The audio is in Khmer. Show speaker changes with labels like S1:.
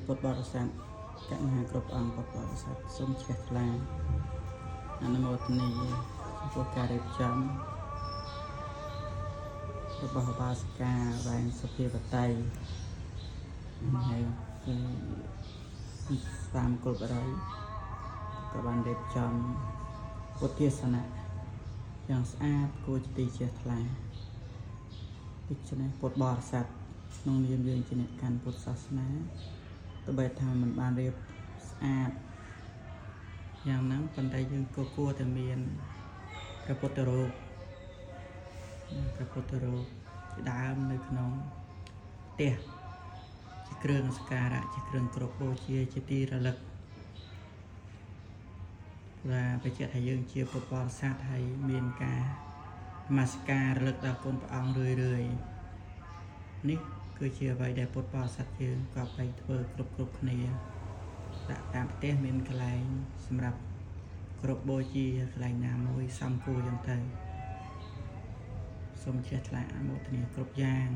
S1: ពុទ្ធបរិស័ទកញ្ញាគ្រប់អង្គពុទ្ធបរិស័ទសូមជ្រះថ្លាអនុមោទនាចំពោះការរៀបចំរបស់បាសិកាវែងសុភាវតីហើយគឺស្វាមគុលបរិយក៏បានរៀបចំពុទ្ធទេសនាយ៉ាងស្អាតគួរជាទីជ្រះថ្លាដូច្នេះពុទ្ធបរិស័ទក្នុងនាមយើងជាអ្នកកាន់ពុទ្ធសាសនាទោះបីថាมันបានរៀបស្អាតយ៉ាងហ្នឹងប៉ុន្តែយើងក៏គួរតែមានព្រះពុទ្ធរូបជាដើមនៅក្នុងផ្ទះជាគ្រឿងសក្ការៈជាគ្រឿងគោរពបូជាជាទីរលឹកថាបញ្ជាក់ថាយើងជាពុទ្ធបរិស័ទហើយមានការនមស្ការរលឹកដល់គុណព្រះអង្គរឿយនេះគឺជាអ្វីដែលពុទ្ធបរិស័ទយើងក៏បីធ្វើគ្រប់គ្នាដាក់តាមផ្ទះមានកន្លែងសម្រាប់គ្រប់បូជាកន្លែងណាមួយសំគួរយ៉ាងទៅសូមជ្រះថ្លាអនុមោទនាគ្រប់យ៉ាង